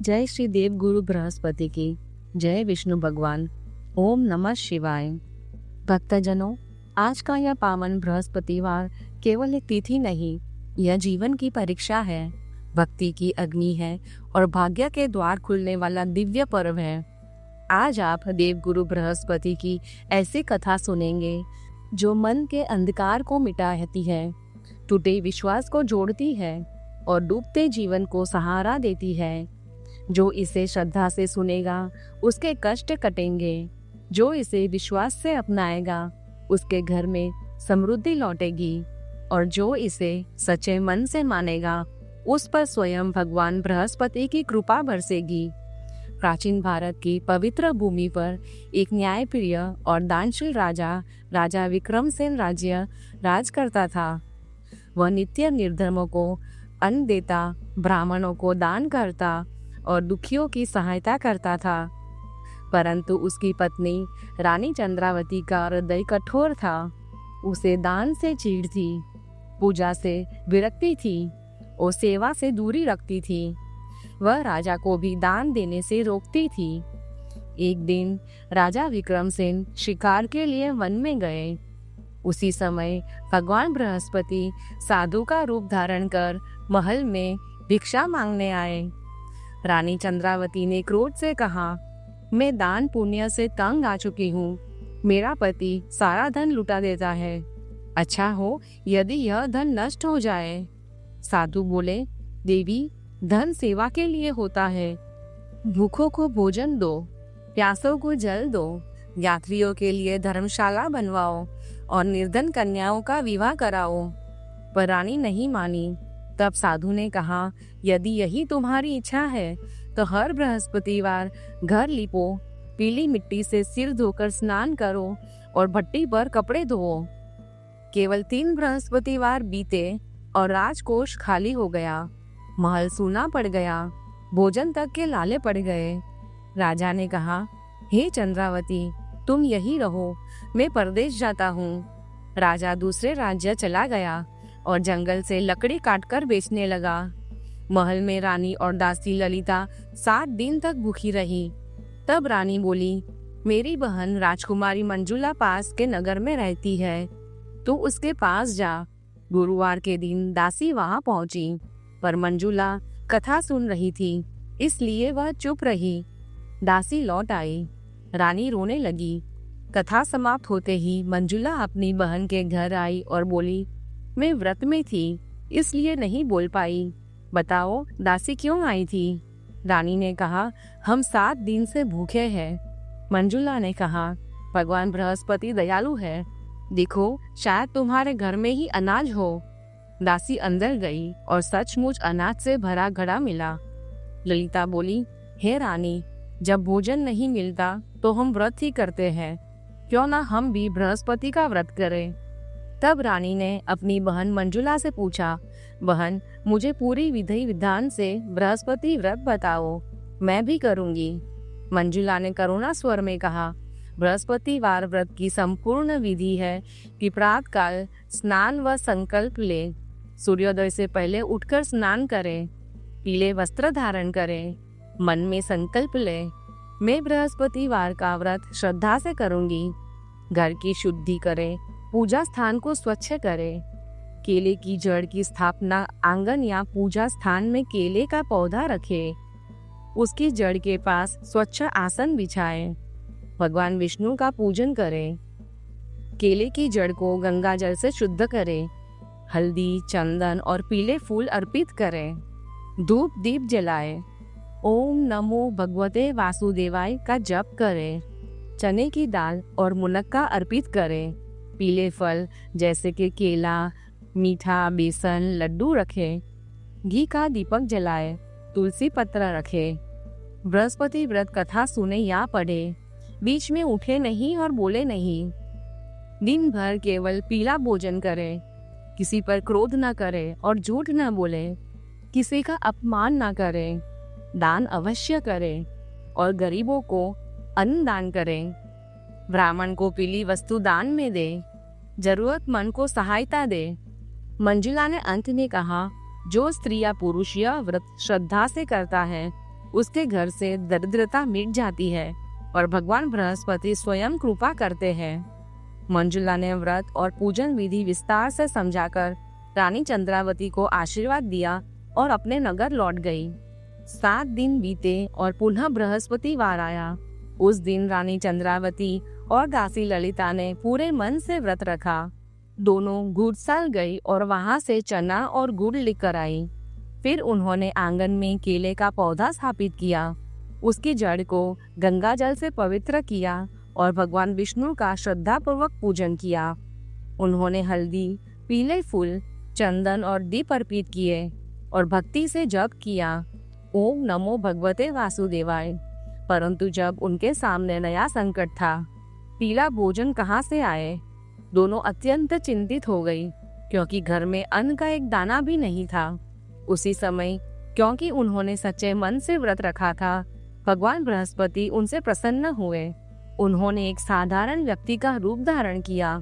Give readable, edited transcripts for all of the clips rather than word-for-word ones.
जय श्री देव गुरु बृहस्पति की। जय विष्णु भगवान। ओम नमः शिवाय। भक्तजनों, आज का यह पावन बृहस्पतिवार केवल एक तिथि नहीं, यह जीवन की परीक्षा है, भक्ति की अग्नि है और भाग्य के द्वार खुलने वाला दिव्य पर्व है। आज आप देव गुरु बृहस्पति की ऐसी कथा सुनेंगे जो मन के अंधकार को मिटाती है, टूटे विश्वास को जोड़ती है और डूबते जीवन को सहारा देती है। जो इसे श्रद्धा से सुनेगा उसके कष्ट कटेंगे, जो इसे विश्वास से अपनाएगा उसके घर में समृद्धि लौटेगी और जो इसे सच्चे मन से मानेगा उस पर स्वयं भगवान बृहस्पति की कृपा बरसेगी। प्राचीन भारत की पवित्र भूमि पर एक न्यायप्रिय और दानशील राजा विक्रमसेन राज्य राज करता था। वह नित्य निर्धर्मों को अन्न देता, ब्राह्मणों को दान करता और दुखियों की सहायता करता था। परंतु उसकी पत्नी रानी चंद्रावती का हृदय कठोर था। उसे दान से चीड़ थी, पूजा से विरक्ति थी और सेवा से दूरी रखती थी। वह राजा को भी दान देने से रोकती थी। एक दिन राजा विक्रमसेन शिकार के लिए वन में गए। उसी समय भगवान बृहस्पति साधु का रूप धारण कर महल में भिक्षा मांगने आए। रानी चंद्रावती ने क्रोध से कहा, मैं दान पुण्य से तंग आ चुकी हूँ। मेरा पति सारा धन लुटा देता है। अच्छा हो यदि यह धन नष्ट हो जाए। साधु बोले, देवी, धन सेवा के लिए होता है। भूखों को भोजन दो, प्यासों को जल दो, यात्रियों के लिए धर्मशाला बनवाओ और निर्धन कन्याओं का विवाह कराओ। पर रानी नहीं मानी। तब साधु ने कहा, यदि यही तुम्हारी इच्छा है तो हर बृहस्पतिवार घर लिपो, पीली मिट्टी से सिर धोकर स्नान करो और भट्टी पर कपड़े धोओ। केवल 3 बृहस्पतिवार बीते और राजकोष खाली हो गया। महल सूना पड़ गया, भोजन तक के लाले पड़ गए। राजा ने कहा, हे चंद्रावती, तुम यही रहो, मैं परदेश जाता हूँ। राजा दूसरे राज्य चला गया और जंगल से लकड़ी काटकर बेचने लगा। महल में रानी और दासी ललिता 7 दिन तक भूखी रही। तब रानी बोली, मेरी बहन राजकुमारी मंजुला पास के नगर में रहती है, तू उसके पास जा। गुरुवार के दिन दासी वहां पहुंची, पर मंजुला कथा सुन रही थी, इसलिए वह चुप रही। दासी लौट आई। रानी रोने लगी। कथा समाप्त होते ही मंजुला अपनी बहन के घर आई और बोली, मैं व्रत में थी इसलिए नहीं बोल पाई। बताओ दासी क्यों आई थी? रानी ने कहा, हम 7 दिन से भूखे हैं। मंजुला ने कहा, भगवान बृहस्पति दयालु है, देखो शायद तुम्हारे घर में ही अनाज हो। दासी अंदर गई और सचमुच अनाज से भरा घड़ा मिला। ललिता बोली, हे रानी, जब भोजन नहीं मिलता तो हम व्रत ही करते हैं, क्यों ना हम भी बृहस्पति का व्रत करें। तब रानी ने अपनी बहन मंजुला से पूछा, बहन, मुझे पूरी विधि विधान से बृहस्पति व्रत बताओ, मैं भी करूंगी। मंजुला ने करुणा स्वर में कहा, बृहस्पतिवार व्रत की संपूर्ण विधि है कि प्रातः काल स्नान व संकल्प ले, सूर्योदय से पहले उठकर स्नान करें, पीले वस्त्र धारण करें, मन में संकल्प ले, मैं बृहस्पतिवार का व्रत श्रद्धा से करूंगी। घर की शुद्धि करें, पूजा स्थान को स्वच्छ करें, केले की जड़ की स्थापना आंगन या पूजा स्थान में केले का पौधा रखें, उसकी जड़ के पास स्वच्छ आसन बिछाएं, भगवान विष्णु का पूजन करें, केले की जड़ को गंगा जल से शुद्ध करें, हल्दी, चंदन और पीले फूल अर्पित करें, धूप दीप जलाएं, ओम नमो भगवते वासुदेवाय का जप करें, चने की दाल और मुनक्का अर्पित करें, पीले फल जैसे कि केला, मीठा, बेसन, लड्डू रखें, घी का दीपक जलाएं, तुलसी पत्र रखें। बृहस्पति व्रत कथा सुने या पढ़े, बीच में उठे नहीं और बोले नहीं। दिन भर केवल पीला भोजन करें, किसी पर क्रोध न करें और झूठ न बोले, किसी का अपमान न करें, दान अवश्य करें और गरीबों को अन्न दान करें। ब्राह्मण को पीली वस्तु दान में दे, जरूरतमंद को सहायता दे। मंजुला ने अंत में कहा, जो स्त्री या पुरुष यह व्रत श्रद्धा से करता है उसके घर से दरिद्रता मिट जाती है और भगवान बृहस्पति स्वयं कृपा करते हैं। मंजुला ने व्रत और पूजन विधि विस्तार से समझाकर रानी चंद्रावती को आशीर्वाद दिया और अपने नगर लौट गई। 7 दिन बीते और पुनः बृहस्पतिवार आया। उस दिन रानी चंद्रावती और दासी ललिता ने पूरे मन से व्रत रखा। दोनों गुड़साल गई और वहां से चना और गुड़ लेकर आई। फिर उन्होंने आंगन में केले का पौधा स्थापित किया, उसकी जड़ को गंगा जल से पवित्र किया और भगवान विष्णु का श्रद्धापूर्वक पूजन किया। उन्होंने हल्दी, पीले फूल, चंदन और दीप अर्पित किए और भक्ति से जप किया, ओम नमो भगवते वासुदेवाय। परंतु जब उनके सामने नया संकट था, पीला भोजन कहाँ से आए, दोनों अत्यंत चिंतित हो गई, क्योंकि घर में अन्न का एक दाना भी नहीं था। उसी समय, क्योंकि उन्होंने सच्चे मन से व्रत रखा था, भगवान बृहस्पति उनसे प्रसन्न हुए। उन्होंने एक साधारण व्यक्ति का रूप धारण किया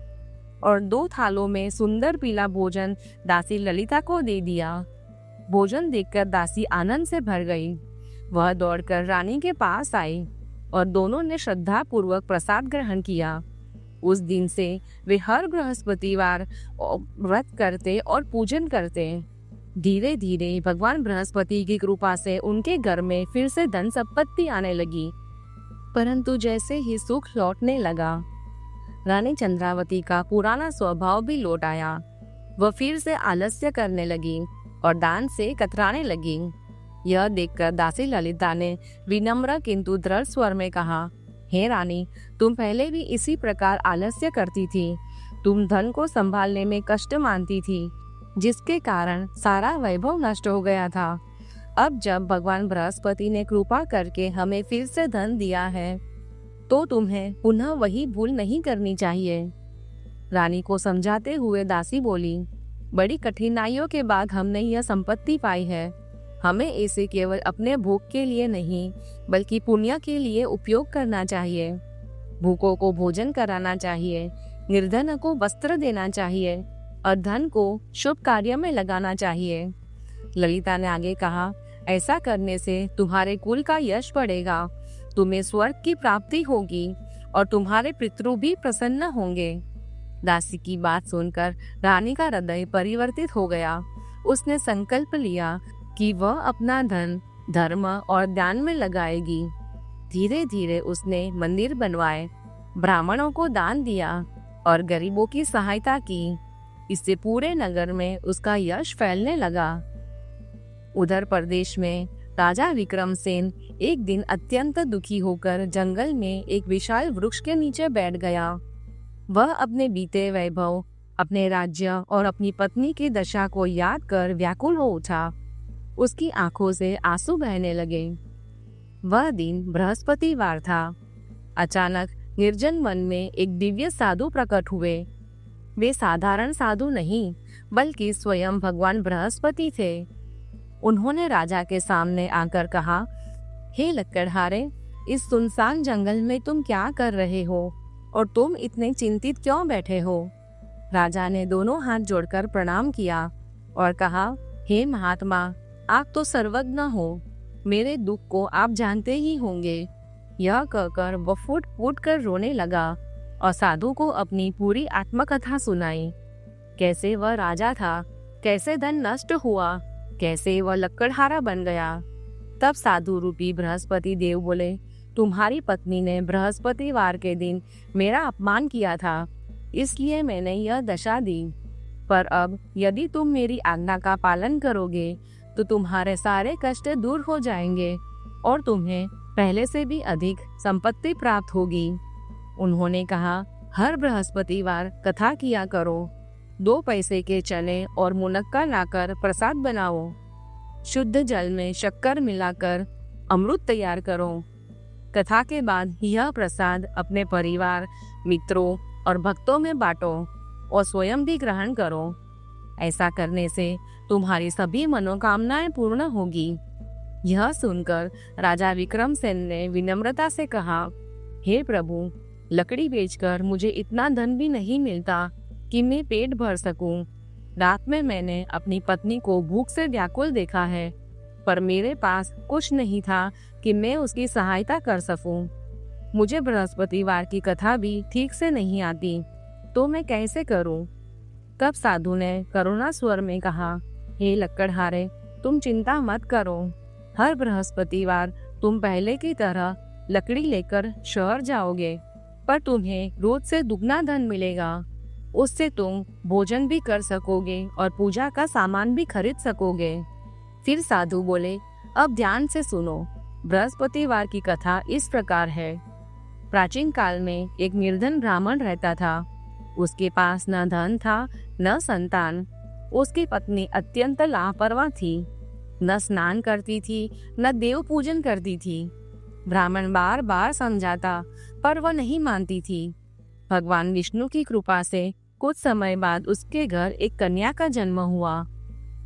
और 2 थालों में सुंदर पीला भोजन दासी ललिता को दे दिया। भोजन देखकर दासी आनंद से भर गई। वह दौड़कर रानी के पास आई और दोनों ने श्रद्धा पूर्वक प्रसाद ग्रहण किया। उस दिन से वे हर बृहस्पतिवार व्रत करते और पूजन करते। धीरे धीरे भगवान बृहस्पति की कृपा से उनके घर में फिर से धन संपत्ति आने लगी। परंतु जैसे ही सुख लौटने लगा, रानी चंद्रावती का पुराना स्वभाव भी लौट आया। वह फिर से आलस्य करने लगी और दान से कतराने लगी। यह देखकर दासी ललिता ने विनम्र किंतु दृढ़ स्वर में कहा, हे रानी, तुम पहले भी इसी प्रकार आलस्य करती थी। तुम धन को संभालने में कष्ट मानती थी, जिसके कारण सारा वैभव नष्ट हो गया था। अब जब भगवान बृहस्पति ने कृपा करके हमें फिर से धन दिया है, तो तुम्हें पुनः वही भूल नहीं करनी चाहिए। रानी को समझाते हुए दासी बोली, बड़ी कठिनाइयों के बाद हमने यह संपत्ति पाई है। हमें इसे केवल अपने भोग के लिए नहीं, बल्कि पुण्य के लिए उपयोग करना चाहिए। भूखों को भोजन कराना चाहिए, निर्धन को वस्त्र देना चाहिए और धन को शुभ कार्य में लगाना चाहिए। ललिता ने आगे कहा, ऐसा करने से तुम्हारे कुल का यश बढ़ेगा, तुम्हें स्वर्ग की प्राप्ति होगी और तुम्हारे पितृ भी प्रसन्न होंगे। दासी की बात सुनकर रानी का हृदय परिवर्तित हो गया। उसने संकल्प लिया कि वह अपना धन धर्म और दान में लगाएगी। धीरे धीरे उसने मंदिर बनवाए, ब्राह्मणों को दान दिया और गरीबों की सहायता की। इससे पूरे नगर में उसका यश फैलने लगा। उधर प्रदेश में राजा विक्रमसेन एक दिन अत्यंत दुखी होकर जंगल में एक विशाल वृक्ष के नीचे बैठ गया। वह अपने बीते वैभव, अपने राज्य और अपनी पत्नी की दशा को याद कर व्याकुल हो उठा। उसकी आंखों से आंसू बहने लगे। वह दिन बृहस्पतिवार था। अचानक निर्जन वन में एक दिव्य साधु प्रकट हुए। वे साधारण साधु नहीं, बल्कि स्वयं भगवान बृहस्पति थे। उन्होंने राजा के सामने आकर कहा, हे लक्कड़हारे, इस सुनसान जंगल में तुम क्या कर रहे हो और तुम इतने चिंतित क्यों बैठे हो? राजा ने दोनों हाथ जोड़कर प्रणाम किया और कहा, हे महात्मा, आप तो सर्वज्ञ हो, मेरे दुख को आप जानते ही होंगे। यह कहकर वह फूट फूट कर रोने लगा और साधु को अपनी पूरी आत्मकथा सुनाई। कैसे वह राजा था, कैसे धन नष्ट हुआ, कैसे वह लक्कड़हारा बन गया। तब साधु रूपी बृहस्पति देव बोले, तुम्हारी पत्नी ने बृहस्पतिवार के दिन मेरा अपमान किया था, इसलिए मैंने यह दशा दी। पर अब यदि तुम मेरी आज्ञा का पालन करोगे तो तुम्हारे सारे कष्ट दूर हो जाएंगे और तुम्हें पहले से भी अधिक संपत्ति प्राप्त होगी। उन्होंने कहा, हर बृहस्पतिवार कथा किया करो, 2 पैसे के चने और मुनक्का लाकर प्रसाद बनाओ, शुद्ध जल में शक्कर मिलाकर अमृत तैयार करो। कथा के बाद यह प्रसाद अपने परिवार, मित्रों और भक्तों में बांटो और स्वयं भी ग्रहण करो। ऐसा करने से तुम्हारी सभी मनोकामनाएं पूर्ण होगी। यह सुनकर राजा विक्रमसेन ने विनम्रता से कहा, हे प्रभु, लकड़ी बेचकर मुझे इतना धन भी नहीं मिलता कि मैं पेट भर सकूं। रात में मैंने अपनी पत्नी को भूख से व्याकुल देखा है। पर मेरे पास कुछ नहीं था कि मैं उसकी सहायता कर सकूं। मुझे बृहस्पतिवार की कथा भी ठीक से नहीं आती, तो मैं कैसे करूं? तब साधु ने करुणा स्वर में कहा, हे लक्कड़हारे, तुम चिंता मत करो। हर बृहस्पतिवार तुम पहले की तरह लकड़ी लेकर शहर जाओगे, पर तुम्हें रोज से दुगना धन मिलेगा। उससे तुम भोजन भी कर सकोगे और पूजा का सामान भी खरीद सकोगे। फिर साधु बोले, अब ध्यान से सुनो। बृहस्पतिवार की कथा इस प्रकार है। प्राचीन काल में एक निर्धन ब्राह्मण रहता था। उसके पास न धन था न संतान। उसकी पत्नी अत्यंत लापरवाह थी, न स्नान करती थी न देव पूजन करती थी। ब्राह्मण बार बार समझाता, पर वह नहीं मानती थी। भगवान विष्णु की कृपा से कुछ समय बाद उसके घर एक कन्या का जन्म हुआ।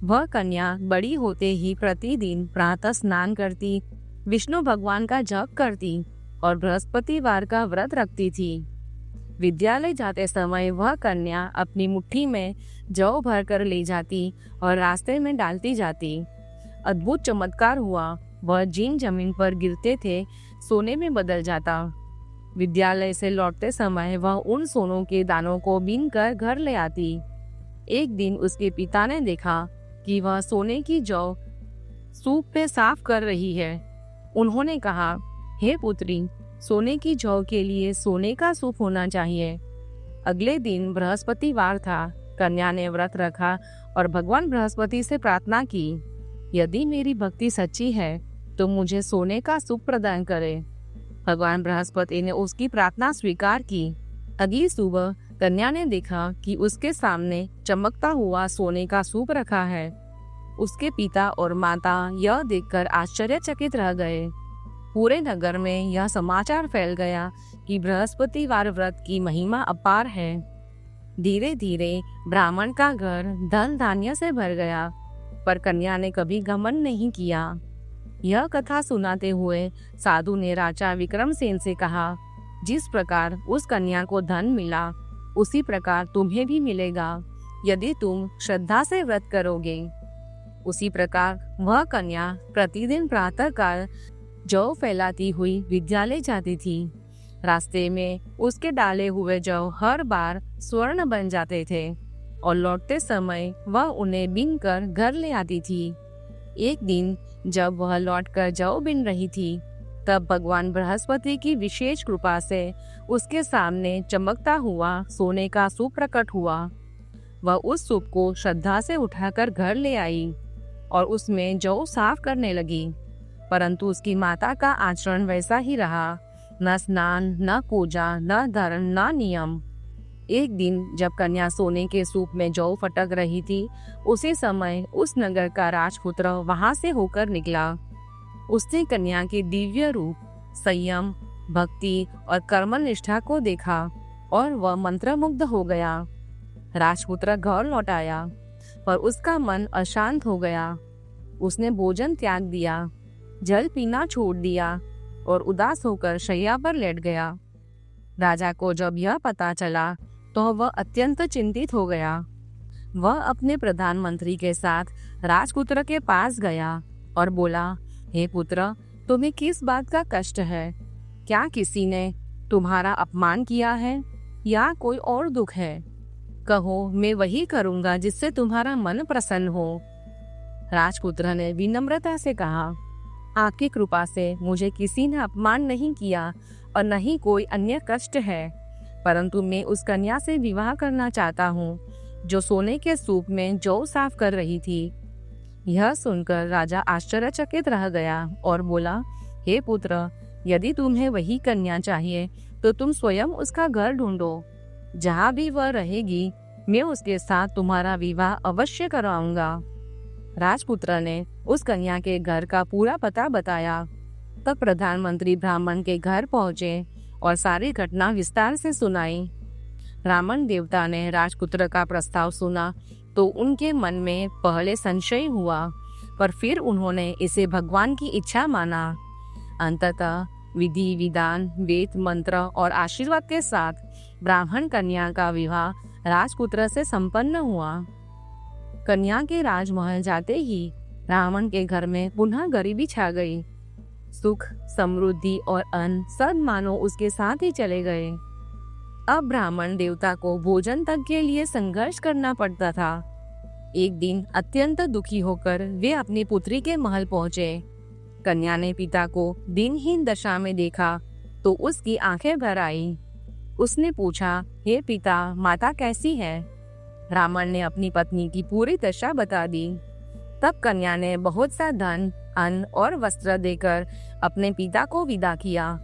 वह कन्या बड़ी होते ही प्रतिदिन प्रातः स्नान करती, विष्णु भगवान का जप करती और बृहस्पतिवार का व्रत रखती थी। विद्यालय जाते समय वह कन्या अपनी मुट्ठी में जौ भर कर ले जाती और रास्ते में डालती जाती। अद्भुत चमत्कार हुआ। वह जिन जमीन पर गिरते थे सोने में बदल जाता। विद्यालय से लौटते समय वह उन सोनों के दानों को बीन कर घर ले आती। एक दिन उसके पिता ने देखा कि वह सोने की जौ सूप पे साफ कर रही है। उन्होंने कहा, हे पुत्री, सोने की जौ के लिए सोने का सूप होना चाहिए। अगले दिन बृहस्पतिवार था। कन्या ने व्रत रखा और भगवान बृहस्पति से प्रार्थना की, यदि मेरी भक्ति सच्ची है तो मुझे सोने का सूप प्रदान करे। भगवान बृहस्पति ने उसकी प्रार्थना स्वीकार की। अगली सुबह कन्या ने देखा कि उसके सामने चमकता हुआ सोने का सूप रखा है। उसके पिता और माता यह देखकर आश्चर्यचकित रह गए। पूरे नगर में यह समाचार फैल गया कि बृहस्पतिवार व्रत की महिमा अपार है। धीरे धीरे ब्राह्मण का घर धन धान्य से भर गया, पर कन्या ने कभी घमंड नहीं किया। यह कथा सुनाते हुए साधु ने राजा विक्रमसेन से कहा, जिस प्रकार उस कन्या को धन मिला उसी प्रकार तुम्हें भी मिलेगा, यदि तुम श्रद्धा से व्रत करोगे। उसी प्रकार वह कन्या प्रतिदिन प्रातःकाल जौ फैलाती हुई विद्यालय जाती थी। रास्ते में उसके डाले हुए जौ हर बार स्वर्ण बन जाते थे और लौटते समय वह उन्हें बीन कर घर ले आती थी। एक दिन जब वह लौटकर जौ बीन रही थी, तब भगवान बृहस्पति की विशेष कृपा से उसके सामने चमकता हुआ सोने का सूप प्रकट हुआ। वह उस सूप को श्रद्धा से उठाकर घर ले आई और उसमें जौ साफ करने लगी, परंतु उसकी माता का आचरण वैसा ही रहा, न स्नान, न पूजा, न धर्म, न नियम। एक दिन जब कन्या सोने के सूप में जौ फटक रही थी, उसी समय उस नगर का राजपुत्र वहां से होकर निकला। उसने कन्या के दिव्य रूप, संयम, भक्ति और कर्मनिष्ठा को देखा और वह मंत्रमुग्ध हो गया। राजपुत्र घर लौट आया, पर उसका मन अशांत हो गया। उसने भोजन त्याग दिया, जल पीना छोड़ दिया और उदास होकर शैया पर लेट गया। राजा को जब यह पता चला तो वह अत्यंत चिंतित हो गया। वह अपने प्रधानमंत्री के साथ राजपुत्र के पास गया और बोला, हे पुत्र, तुम्हें किस बात का कष्ट है? क्या किसी ने तुम्हारा अपमान किया है या कोई और दुख है? कहो, मैं वही करूंगा जिससे तुम्हारा मन प्रसन्न हो। राजपुत्र ने विनम्रता से कहा, आपकी कृपा से मुझे किसी ने अपमान नहीं किया और न ही कोई अन्य कष्ट है, परंतु मैं उस कन्या से विवाह करना चाहता हूँ जो सोने के सूप में जौ साफ कर रही थी। यह सुनकर राजा आश्चर्यचकित रह गया और बोला, हे पुत्र, यदि तुम्हें वही कन्या चाहिए तो तुम स्वयं उसका घर ढूंढो। जहाँ भी वह रहेगी मैं उसके साथ तुम्हारा विवाह अवश्य करवाऊंगा। राजपुत्र ने उस कन्या के घर का पूरा पता बताया। तब प्रधानमंत्री ब्राह्मण के घर पहुंचे और सारी घटना विस्तार से सुनाई। ब्राह्मण देवता ने राजपुत्र का प्रस्ताव सुना तो उनके मन में पहले संशय हुआ, पर फिर उन्होंने इसे भगवान की इच्छा माना। अंततः विधि विधान, वेद मंत्र और आशीर्वाद के साथ ब्राह्मण कन्या का विवाह राजपुत्र से संपन्न हुआ। कन्या के राजमहल जाते ही रावण के घर में पुनः गरीबी छा गई। सुख, समृद्धि और अन्न सब मानो उसके साथ ही चले गए। अब ब्राह्मण देवता को भोजन तक के लिए संघर्ष करना पड़ता था। एक दिन अत्यंत दुखी होकर वे अपनी पुत्री के महल पहुंचे। कन्या ने पिता को दिनहीन दशा में देखा तो उसकी आंखें भर आई। उसने पूछा, हे पिता, माता कैसी है? रावण ने अपनी पत्नी की पूरी दशा बता दी। तब कन्या ने बहुत सा धन, अन्न और वस्त्र देकर अपने पिता को विदा किया।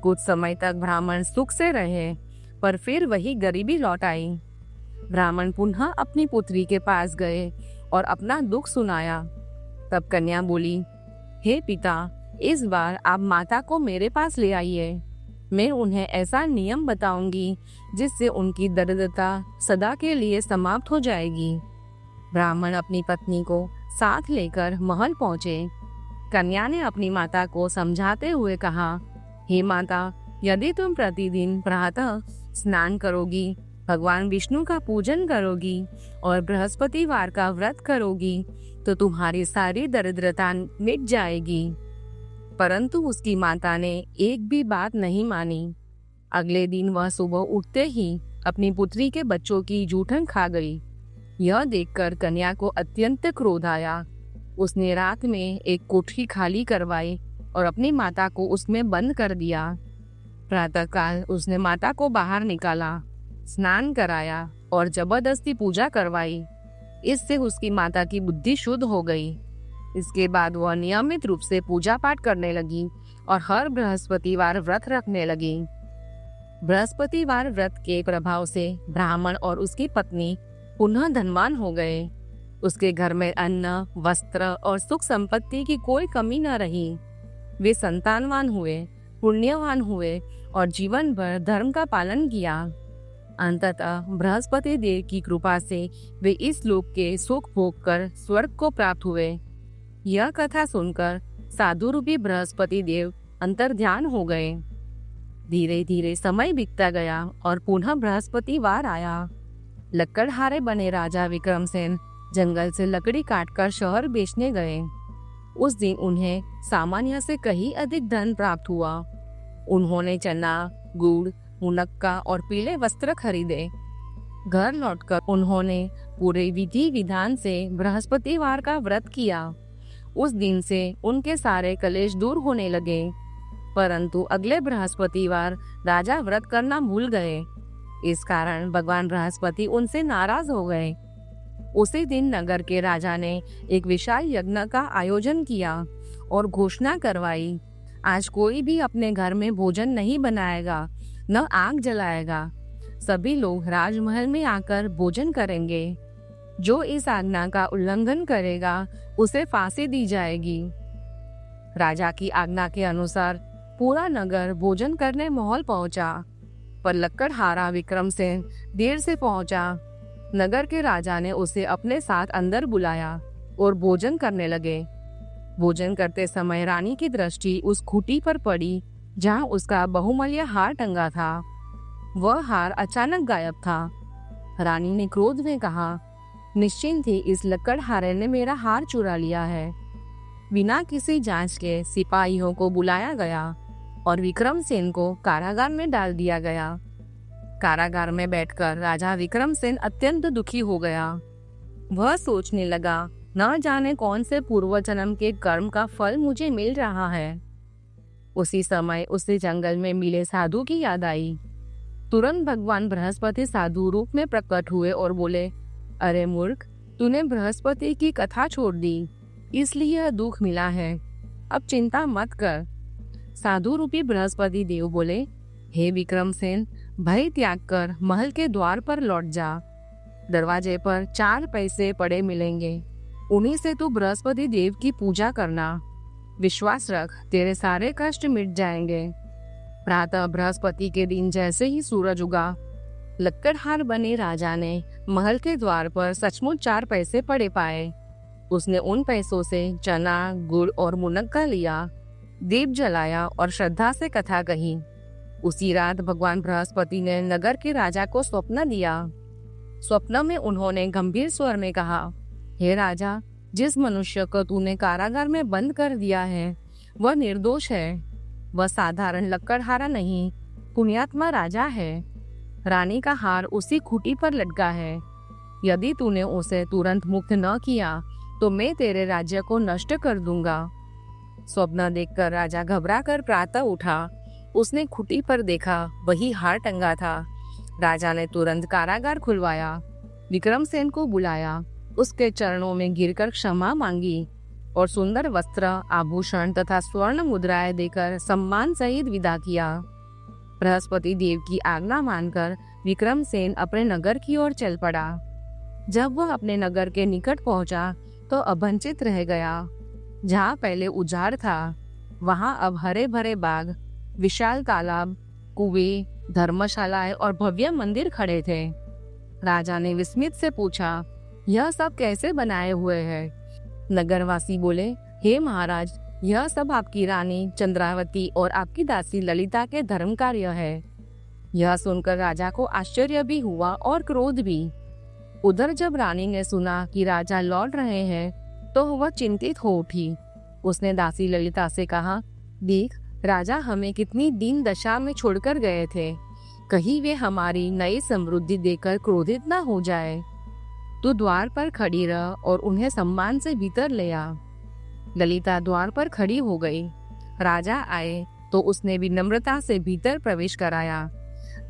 कुछ समय तक ब्राह्मण सुख से रहे, पर फिर वही गरीबी लौट आई। ब्राह्मण पुनः अपनी पुत्री के पास गए और अपना दुख सुनाया। तब कन्या बोली, हे पिता, इस बार आप माता को मेरे पास ले आइए। मैं उन्हें ऐसा नियम बताऊंगी जिससे उनकी दरिद्रता सदा के लिए समाप्त हो जाएगी। ब्राह्मण अपनी पत्नी को साथ लेकर महल पहुंचे। कन्या ने अपनी माता को समझाते हुए कहा, हे माता, यदि तुम प्रतिदिन प्रातः स्नान करोगी, भगवान विष्णु का पूजन करोगी और बृहस्पतिवार का व्रत करोगी तो तुम्हारी सारी दरिद्रता मिट जाएगी। परंतु उसकी माता ने एक भी बात नहीं मानी। अगले दिन वह सुबह उठते ही अपनी पुत्री के बच्चों की जूठन खा गई। यह देखकर कन्या को अत्यंत क्रोध आया। उसने रात में एक कोठरी खाली करवाई और अपनी माता को उसमें बंद कर दिया। प्रातःकाल उसने माता को बाहर निकाला, स्नान कराया और जबरदस्ती पूजा करवाई। इससे उसकी माता की बुद्धि शुद्ध हो गई। इसके बाद वह नियमित रूप से पूजा पाठ करने लगी और हर बृहस्पतिवार व्रत रखने लगी। बृहस्पतिवार व्रत के प्रभाव से ब्राह्मण और उसकी पत्नी पुनः धनवान हो गए। उसके घर में अन्न, वस्त्र और सुख संपत्ति की कोई कमी न रही। वे संतानवान हुए, पुण्यवान हुए और जीवन भर धर्म का पालन किया। अंततः बृहस्पति देव की कृपा से वे इस लोक के सुख भोग कर स्वर्ग को प्राप्त हुए। यह कथा सुनकर साधु रूपी बृहस्पति देव अंतर्ध्यान हो गए। धीरे धीरे समय बीतता गया और पुनः बृहस्पतिवार आया। लकड़हारे बने राजा विक्रमसेन जंगल से लकड़ी काटकर शहर बेचने गए। उस दिन उन्हें सामान्य से कहीं अधिक धन प्राप्त हुआ। उन्होंने चना, गुड़, मुनक्का और पीले वस्त्र खरीदे। घर लौटकर उन्होंने पूरे विधि विधान से बृहस्पतिवार का व्रत किया। उस दिन से उनके सारे कलेश दूर होने लगे। परंतु अगले बृहस्पतिवार राजा व्रत करना भूल गए। इस कारण भगवान बृहस्पति उनसे नाराज हो गए। उसी दिन नगर के राजा ने एक विशाल यज्ञ का आयोजन किया और घोषणा करवाई, आज कोई भी अपने घर में भोजन नहीं बनाएगा, न आग जलाएगा। सभी लोग राजमहल में आकर भोजन करेंगे। जो इस आज्ञा का उल्लंघन करेगा उसे फांसी दी जाएगी। राजा की आज्ञा के अनुसार पूरा नगर भोजन करने महल पहुंचा, पर लकड़हारा विक्रमसेन देर से पहुंचा। नगर के राजा ने उसे अपने साथ अंदर बुलाया और भोजन करने लगे। भोजन करते समय रानी की दृष्टि उस खूंटी पर पड़ी जहां उसका बहुमूल्य हार टंगा था। वह हार अचानक गायब था। रानी ने क्रोध में कहा, निश्चिंत ही इस लकड़हारे ने मेरा हार चुरा लिया है। बिना किसी जांच के सिपाहियों को बुलाया गया और विक्रमसेन को कारागार में डाल दिया गया। कारागार में बैठकर राजा विक्रमसेन अत्यंत दुखी हो गया। वह सोचने लगा, न जाने कौन से पूर्व जन्म के कर्म का फल मुझे मिल रहा है। उसी समय उसे जंगल में मिले साधु की याद आई। तुरंत भगवान बृहस्पति साधु रूप में प्रकट हुए और बोले, अरे मूर्ख, तूने बृहस्पति की कथा छोड़ दी, इसलिए यह दुख मिला है। अब चिंता मत कर। साधु रूपी बृहस्पति देव बोले, हे विक्रमसेन, भय त्याग कर महल के द्वार पर लौट जा। दरवाजे पर 4 पैसे पड़े मिलेंगे, उन्हीं से तू बृहस्पति देव की पूजा करना। विश्वास रख, तेरे सारे कष्ट मिट जाएंगे। प्रातः बृहस्पति के दिन जैसे ही सूरज उगा, लकड़हार बने राजा ने महल के द्वार पर सचमुच 4 पैसे पड़े पाए। उसने उन पैसों से चना, गुड़ और मुनक्का लिया, दीप जलाया और श्रद्धा से कथा कही। उसी रात भगवान बृहस्पति ने नगर के राजा को स्वप्न दिया। स्वप्न में उन्होंने गंभीर स्वर में कहा, हे राजा, जिस मनुष्य को तूने कारागार में बंद कर दिया है वह निर्दोष है। वह साधारण लकड़हारा नहीं, पुण्यात्मा राजा है। रानी का हार उसी खूंटी पर लटका है। यदि तूने उसे तुरंत मुक्त न किया तो मैं तेरे राज्य को नष्ट कर दूंगा। स्वप्न देखकर राजा घबरा कर प्रातः उठा। उसने खूंटी पर देखा, वही हार टंगा था। राजा ने तुरंत कारागार खुलवाया, विक्रमसेन को बुलाया, उसके चरणों में गिरकर क्षमा मांगी और सुंदर वस्त्र, आभूषण तथा स्वर्ण मुद्राएं देकर सम्मान सहित विदा किया। बृहस्पति देव की आज्ञा मानकर विक्रमसेन अपने नगर की ओर चल पड़ा। जब वह अपने नगर के निकट पहुंचा तो अभंचित रह गया। जहाँ पहले उजाड़ था वहां अब हरे भरे बाग, विशाल तालाब, कुएं, धर्मशालाएं और भव्य मंदिर खड़े थे। राजा ने विस्मित से पूछा, यह सब कैसे बनाए हुए हैं? नगरवासी बोले, हे महाराज, यह सब आपकी रानी चंद्रावती और आपकी दासी ललिता के धर्म कार्य है। यह सुनकर राजा को आश्चर्य भी हुआ और क्रोध भी। उधर जब रानी ने सुना कि राजा लौट रहे हैं तो वह चिंतित हो उठी। उसने दासी ललिता से कहा, देख, राजा हमें कितनी दीन दशा में छोड़कर गए थे। कहीं वे हमारी नई समृद्धि देखकर क्रोधित न हो जाए। तू द्वार पर खड़ी रह और उन्हें सम्मान से भीतर ले आ। ललिता द्वार पर खड़ी हो गई। राजा आए तो उसने विनम्रता से भीतर प्रवेश कराया।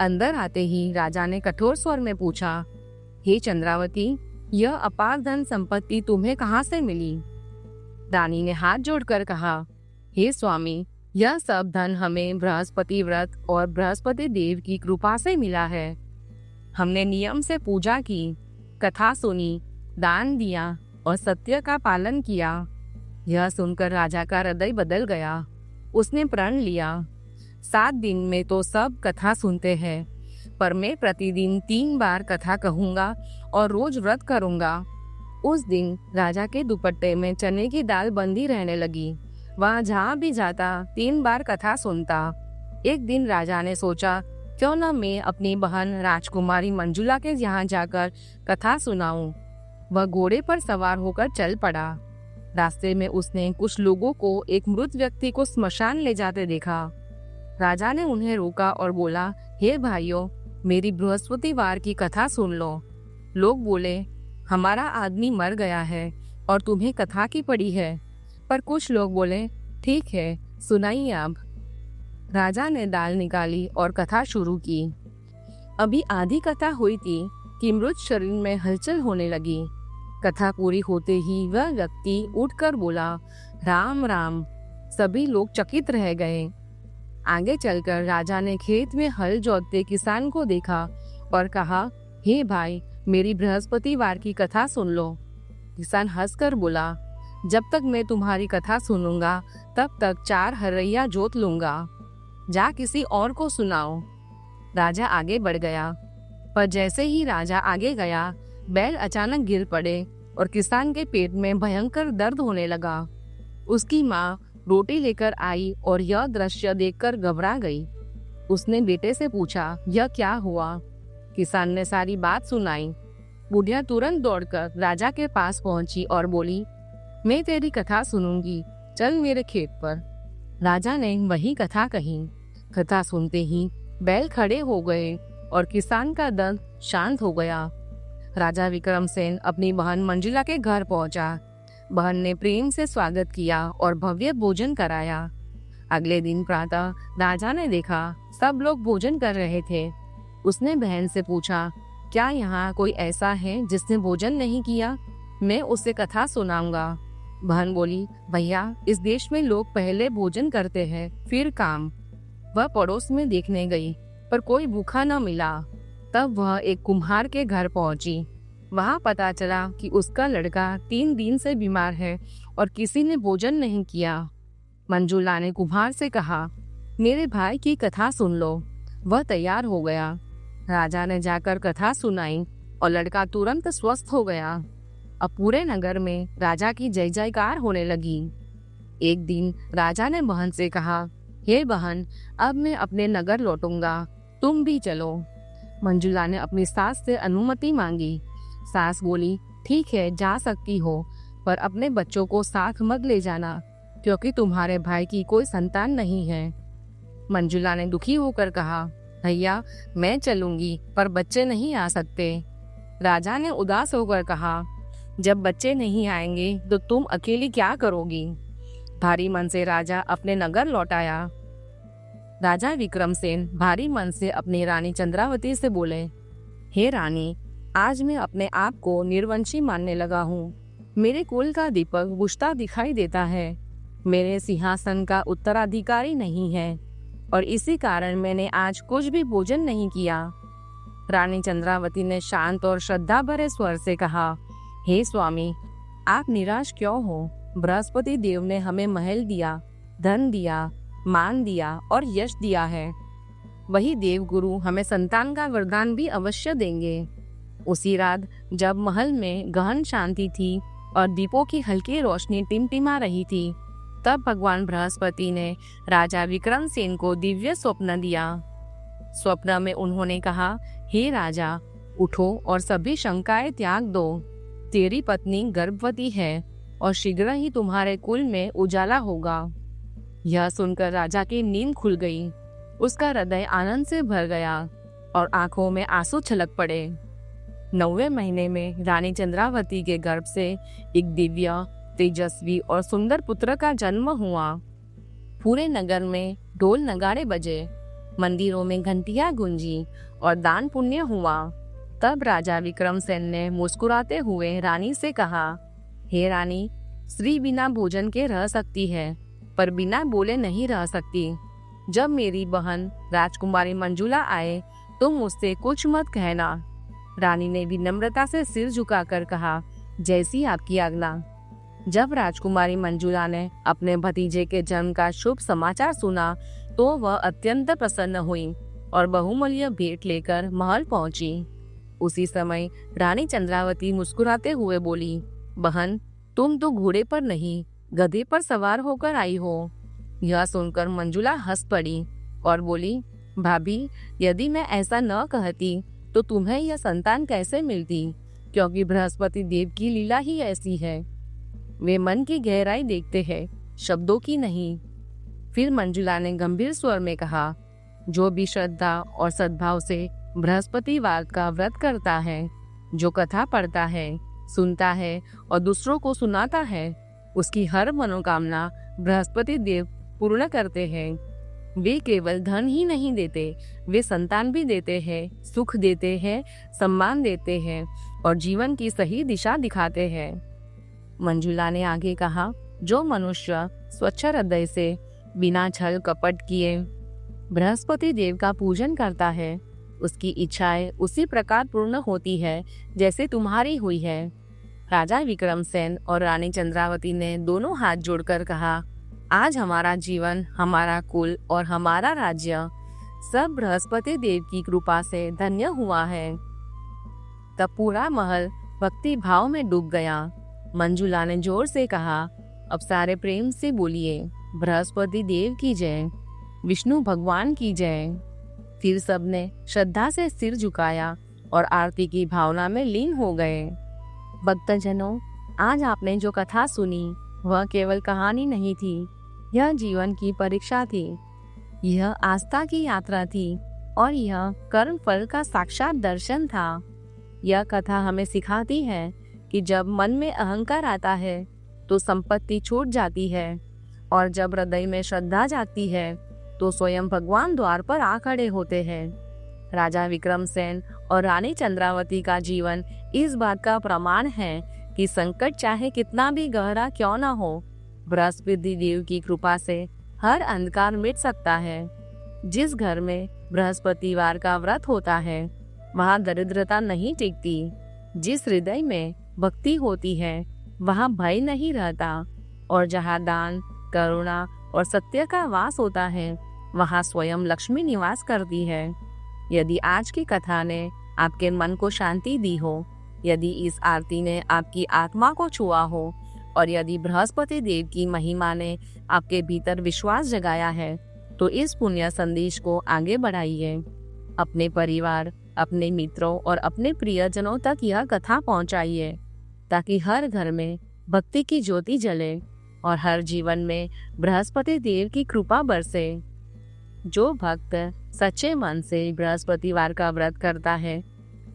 अंदर आते ही राजा ने कठोर स्वर में पूछा, हे चंद्रावती, यह अपार धन संपत्ति तुम्हें कहाँ से मिली? रानी ने हाथ जोड़कर कहा, हे स्वामी, यह सब धन हमें बृहस्पति व्रत और बृहस्पति देव की कृपा से मिला है। हमने नियम से पूजा की, कथा सुनी, दान दिया और सत्य का पालन किया। यह सुनकर राजा का हृदय बदल गया। उसने प्रण लिया, 7 दिन में तो सब कथा सुनते हैं, पर मैं प्रतिदिन 3 बार कथा कहूँगा और रोज व्रत करूँगा। उस दिन राजा के दुपट्टे में चने की दाल बंधी रहने लगी। वह जहाँ भी जाता 3 बार कथा सुनता। एक दिन राजा ने सोचा, क्यों न मैं अपनी बहन राजकुमारी मंजुला के यहाँ जाकर कथा सुनाऊं। वह घोड़े पर सवार होकर चल पड़ा। रास्ते में उसने कुछ लोगों को एक मृत व्यक्ति को स्मशान ले जाते देखा। राजा ने उन्हें रोका और बोला, हे भाइयों, मेरी बृहस्पतिवार की कथा सुन लो। लोग बोले, हमारा आदमी मर गया है और तुम्हें कथा की पड़ी है। पर कुछ लोग बोले, ठीक है, सुनाइए आप। राजा ने दाल निकाली और कथा शुरू की। अभी आधी कथा हुई थी कि मृत शरीर में हलचल होने लगी। कथा पूरी होते ही वह व्यक्ति उठकर बोला, राम राम। सभी लोग चकित रह गए। आगे चलकर राजा ने खेत में हल जोतते किसान को देखा और कहा, हे भाई, मेरी बृहस्पतिवार की कथा सुन लो। किसान हंसकर बोला, जब तक मैं तुम्हारी कथा सुनूंगा तब तक 4 हरैया जोत लूंगा। जा किसी और को सुनाओ। राजा आगे बढ़ गया, पर जैसे ही राजा आगे गया, बैल अचानक गिर पड़े और किसान के पेट में भयंकर दर्द होने लगा। उसकी माँ रोटी लेकर आई और यह दृश्य देखकर घबरा गई। उसने बेटे से पूछा, यह क्या हुआ? किसान ने सारी बात सुनाई। बुढ़िया तुरंत दौड़कर राजा के पास पहुंची और बोली, मैं तेरी कथा सुनूंगी, चल मेरे खेत पर। राजा ने वही कथा कही। कथा सुनते ही बैल खड़े हो गए और किसान का दर्द शांत हो गया। राजा विक्रमसेन अपनी बहन मंजुला के घर पहुंचा। बहन ने प्रेम से स्वागत किया और भव्य भोजन कराया। अगले दिन प्रातः राजा ने देखा सब लोग भोजन कर रहे थे। उसने बहन से पूछा, क्या यहाँ कोई ऐसा है जिसने भोजन नहीं किया? मैं उसे कथा सुनाऊंगा। बहन बोली, भैया, इस देश में लोग पहले भोजन करते हैं, फिर काम। वह पड़ोस में देखने गई, पर कोई भूखा न मिला। तब वह एक कुम्हार के घर पहुंची। वहां पता चला कि उसका लड़का 3 दिन से बीमार है और किसी ने भोजन नहीं किया। मंजुला ने कुम्हार से कहा, मेरे भाई की कथा सुन लो। वह तैयार हो गया। राजा ने जाकर कथा सुनाई और लड़का तुरंत स्वस्थ हो गया। अब पूरे नगर में राजा की जय जयकार होने लगी। एक दिन राजा ने बहन से कहा, हे बहन, अब मैं अपने नगर लौटूंगा, तुम भी चलो। मंजुला ने अपनी सास से अनुमति मांगी। सास बोली, ठीक है, जा सकती हो, पर अपने बच्चों को साथ मत ले जाना, क्योंकि तुम्हारे भाई की कोई संतान नहीं है। मंजुला ने दुखी होकर कहा, भैया मैं चलूंगी, पर बच्चे नहीं आ सकते। राजा ने उदास होकर कहा, जब बच्चे नहीं आएंगे तो तुम अकेली क्या करोगी? भारी मन से राजा अपने नगर लौट आया। राजा विक्रमसेन भारी मन से अपनी रानी चंद्रावती से बोले, हे रानी, आज मैं अपने आप को निर्वंशी मानने लगा हूँ। मेरे कुल का दीपक बुझता दिखाई देता है। मेरे सिंहासन का उत्तराधिकारी नहीं है और इसी कारण मैंने आज कुछ भी भोजन नहीं किया। रानी चंद्रावती ने शांत और श्रद्धा भरे स्वर से कहा, हे स्वामी, आप निराश क्यों हो? बृहस्पति देव ने हमें महल दिया, धन दिया, मान दिया और यश दिया है। वही देव गुरु हमें संतान का वरदान भी अवश्य देंगे। उसी रात जब महल में गहन शांति थी और दीपों की हल्की रोशनी टिमटिमा रही थी, तब भगवान बृहस्पति ने राजा विक्रमसेन को दिव्य स्वप्न दिया। स्वप्न में उन्होंने कहा, हे राजा, उठो और सभी शंकाएं त्याग दो। तेरी पत्नी गर्भवती है और शीघ्र ही तुम्हारे कुल में उजाला होगा। यह सुनकर राजा की नींद खुल गई। उसका हृदय आनंद से भर गया और आंखों में आंसू छलक पड़े। 9वें महीने में रानी चंद्रावती के गर्भ से एक दिव्य, तेजस्वी और सुंदर पुत्र का जन्म हुआ। पूरे नगर में ढोल नगाड़े बजे, मंदिरों में घंटियां गूंजी और दान पुण्य हुआ। तब राजा विक्रमसेन ने मुस्कुराते हुए रानी से कहा, हे रानी, स्त्री बिना भोजन के रह सकती है, पर बिना बोले नहीं रह सकती। जब मेरी बहन राजकुमारी मंजुला आए तो मुझसे कुछ मत कहना। रानी ने विनम्रता से सिर झुकाकर कहा, जैसी आपकी आज्ञा। जब राजकुमारी मंजुला ने अपने भतीजे के जन्म का शुभ समाचार सुना तो वह अत्यंत प्रसन्न हुई और बहुमूल्य भेंट लेकर महल पहुंची। उसी समय रानी चंद्रावती मुस्कुराते हुए बोली, बहन, तुम तो घोड़े पर नहीं, गधे पर सवार होकर आई हो। यह सुनकर मंजुला हंस पड़ी और बोली, भाभी, यदि मैं ऐसा न कहती तो तुम्हें यह संतान कैसे मिलती, क्योंकि बृहस्पति देव की लीला ही ऐसी है। वे मन की गहराई देखते हैं, शब्दों की नहीं। फिर मंजुला ने गंभीर स्वर में कहा, जो भी श्रद्धा और सद्भाव से बृहस्पतिवार का व्रत करता है, जो कथा पढ़ता है, सुनता है और दूसरों को सुनाता है, उसकी हर मनोकामना बृहस्पति देव पूर्ण करते हैं। वे केवल धन ही नहीं देते, वे संतान भी देते हैं, सुख देते हैं, सम्मान देते हैं और जीवन की सही दिशा दिखाते हैं। मंजुला ने आगे कहा, जो मनुष्य स्वच्छ हृदय से बिना छल कपट किए बृहस्पति देव का पूजन करता है, उसकी इच्छाएं उसी प्रकार पूर्ण होती है जैसे तुम्हारी हुई है। राजा विक्रमसेन और रानी चंद्रावती ने दोनों हाथ जोड़कर कहा, आज हमारा जीवन, हमारा कुल और हमारा राज्य सब बृहस्पति देव की कृपा से धन्य हुआ है। तब पूरा महल भक्ति भाव में डूब गया। मंजुला ने जोर से कहा, अब सारे प्रेम से बोलिए, बृहस्पति देव की जय, विष्णु भगवान की जय। फिर सबने श्रद्धा से सिर झुकाया और आरती की भावना में लीन हो गए। भक्तजनों, आज आपने जो कथा सुनी वह केवल कहानी नहीं थी, यह जीवन की परीक्षा थी, यह आस्था की यात्रा थी और यह कर्म फल का साक्षात दर्शन था। यह कथा हमें सिखाती है कि जब मन में अहंकार आता है तो संपत्ति छूट जाती है और जब हृदय में श्रद्धा जाती है तो स्वयं भगवान द्वार पर आ खड़े होते हैं। राजा विक्रमसेन और रानी चंद्रावती का जीवन इस बात का प्रमाण है कि संकट चाहे कितना भी गहरा क्यों न हो, बृहस्पति देव की कृपा से हर अंधकार मिट सकता है। जिस घर में बृहस्पतिवार का व्रत होता है वहाँ दरिद्रता नहीं टिकती। जिस हृदय में भक्ति होती है वहाँ भय नहीं रहता और जहाँ दान, करुणा और सत्य का वास होता है वहाँ स्वयं लक्ष्मी निवास करती है। यदि आज की कथा ने आपके मन को शांति दी हो, यदि इस आरती ने आपकी आत्मा को छुआ हो और यदि बृहस्पति देव की महिमा ने आपके भीतर विश्वास जगाया है, तो इस पुण्य संदेश को आगे बढ़ाइए। अपने परिवार, अपने मित्रों और अपने प्रियजनों तक यह कथा पहुंचाइए, ताकि हर घर में भक्ति की ज्योति जले और हर जीवन में बृहस्पति देव की कृपा बरसे। जो भक्त सच्चे मन से बृहस्पतिवार का व्रत करता है,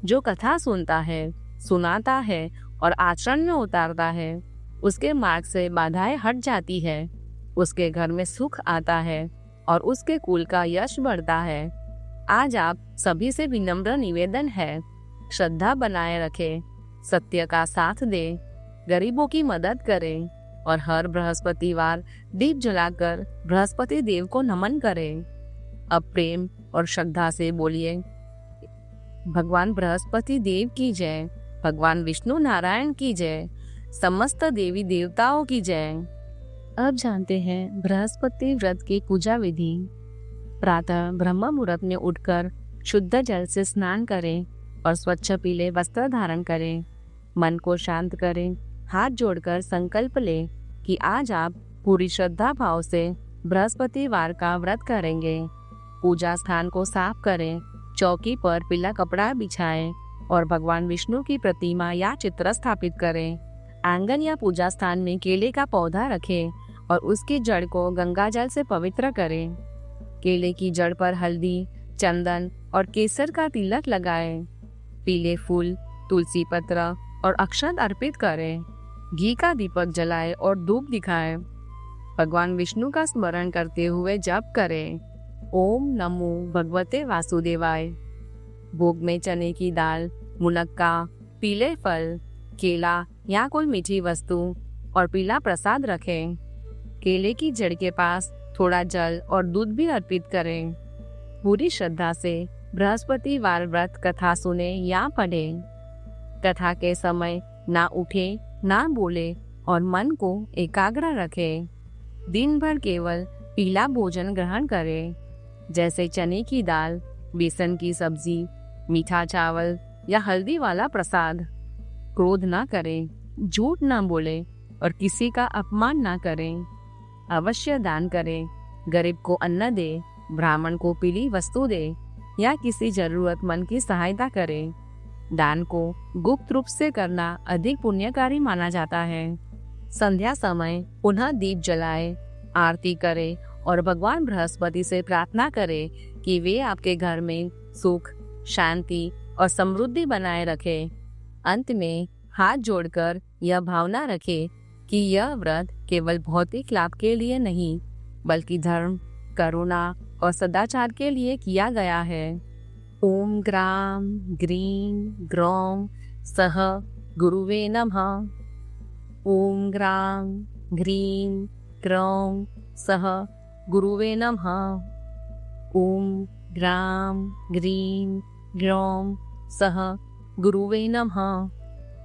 जो कथा सुनता है, सुनाता है और आचरण में उतारता है, उसके मार्ग से बाधाएं हट जाती है, उसके घर में सुख आता है और उसके कुल का यश बढ़ता है। आज आप सभी से विनम्र निवेदन है, श्रद्धा बनाए रखें, सत्य का साथ दे, गरीबों की मदद करें और हर बृहस्पतिवार दीप जलाकर बृहस्पति देव को नमन करें। अब प्रेम और श्रद्धा से बोलिए, भगवान बृहस्पति देव की जय, भगवान विष्णु नारायण की जय, समस्त देवी देवताओं की जय। अब जानते हैं बृहस्पति व्रत की पूजा विधि। प्रातः ब्रह्म मुहूर्त में उठकर शुद्ध जल से स्नान करें और स्वच्छ पीले वस्त्र धारण करें। मन को शांत करें, हाथ जोड़कर संकल्प लें कि आज आप पूरी श्रद्धा भाव से बृहस्पतिवार का व्रत करेंगे। पूजा स्थान को साफ करें, चौकी पर पीला कपड़ा बिछाएं और भगवान विष्णु की प्रतिमा या चित्र स्थापित करें। आंगन या पूजा स्थान में केले का पौधा रखें और उसकी जड़ को गंगा जल से पवित्र करें। केले की जड़ पर हल्दी, चंदन और केसर का तिलक लगाएं। पीले फूल, तुलसी पत्र और अक्षत अर्पित करें। घी का दीपक जलाएं और धूप दिखाएं। भगवान विष्णु का स्मरण करते हुए जप करें, ओम नमो भगवते वासुदेवाय। भोग में चने की दाल, मुनक्का, पीले फल, केला या कोई मीठी वस्तु और पीला प्रसाद रखें। केले की जड़ के पास थोड़ा जल और दूध भी अर्पित करें। पूरी श्रद्धा से बृहस्पतिवार व्रत कथा सुने या पढ़े। कथा के समय ना उठे, ना बोले और मन को एकाग्र रखें। दिन भर केवल पीला भोजन ग्रहण करें, जैसे चने की दाल, बेसन की सब्जी, मीठा चावल या हल्दी वाला प्रसाद। क्रोध ना करें, झूठ ना बोले और किसी का अपमान ना करें। अवश्य दान करें, गरीब को अन्न दे, ब्राह्मण को पीली वस्तु दे या किसी जरूरतमंद की सहायता करें। दान को गुप्त रूप से करना अधिक पुण्यकारी माना जाता है। संध्या समय पुनः दीप जलाए, आरती करें और भगवान बृहस्पति से प्रार्थना करें कि वे आपके घर में सुख, शांति और समृद्धि बनाए रखें। अंत में हाथ जोड़कर यह भावना रखें कि यह व्रत केवल भौतिक लाभ के लिए नहीं, बल्कि धर्म, करुणा और सदाचार के लिए किया गया है। ओम ग्राम ग्रीं ग्रौं सह गुरुवे नमः। ओम ग्राम ग्रीं ग्रौं सह गुरुवे नमः। ओम ग्राम ग्रीं ग्रौं सह गुरुवे नमः।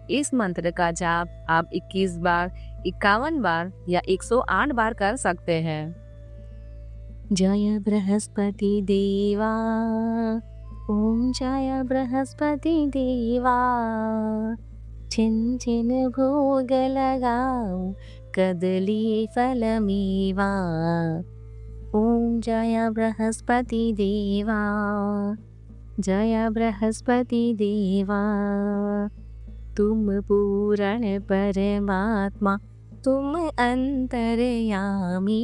इस मंत्र का जाप आप 21 बार, 51 बार या 108 बार कर सकते हैं। जय बृहस्पति देवा, ओम जय बृहस्पति देवा। छिन छिन भोग लगाओ, कदली फल मेवा। ओम जय बृहस्पति देवा, जय बृहस्पति देवा। तुम पूर्ण परमात्मा, तुम अंतर्यामी।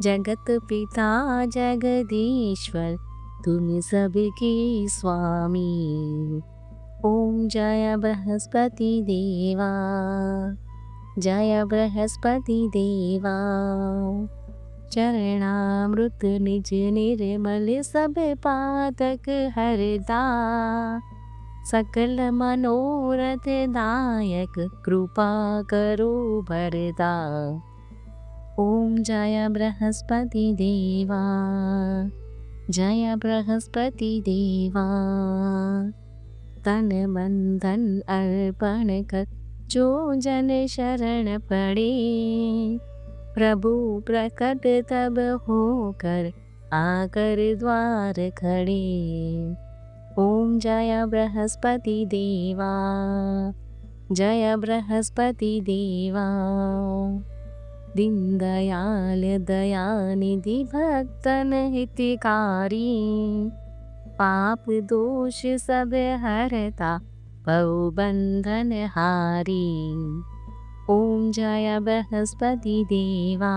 जगत पिता जगदीश्वर, तुम सबके स्वामी। ओम जय बृहस्पति देवा, जय बृहस्पति देवा। चरणामृत निज निर्मल सब पातक हरदा। सकल मनोरथ दायक कृपा करो भरदा। ओम जय बृहस्पति देवा, जय बृहस्पति देवा। तन मन धन अर्पण कर जो जन शरण पड़े। प्रभु प्रकट तब होकर आकर द्वार खड़े। ओम जय बृहस्पति देवा, जय बृहस्पति देवा। दीन दयाल दयानिधि भक्तन हितकारी। पाप दोष सब हरता पौ बंधन हारी। ओम जय बृहस्पति देवा,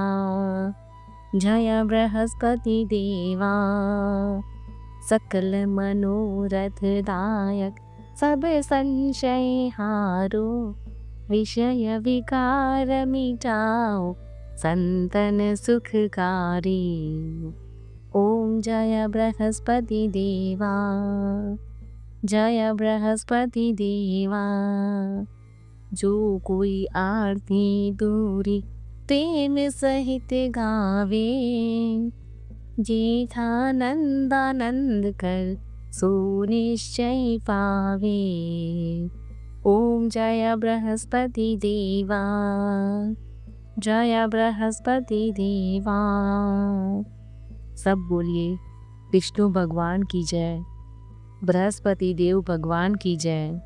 जय बृहस्पति देवा, सकल मनोरथ दायक सब संशय हारो, विषय विकार मिटाओ संतन सुखकारी। ओम जय बृहस्पति देवा, जय बृहस्पति देवा, जो कोई आरती दूरी प्रेम सहित गावे, जेठानंदानंद कर सो निश्चय पावे। ओम जय बृहस्पति देवा, जय बृहस्पति देवा। सब बोलिए विष्णु भगवान की जय, बृहस्पति देव भगवान की जय।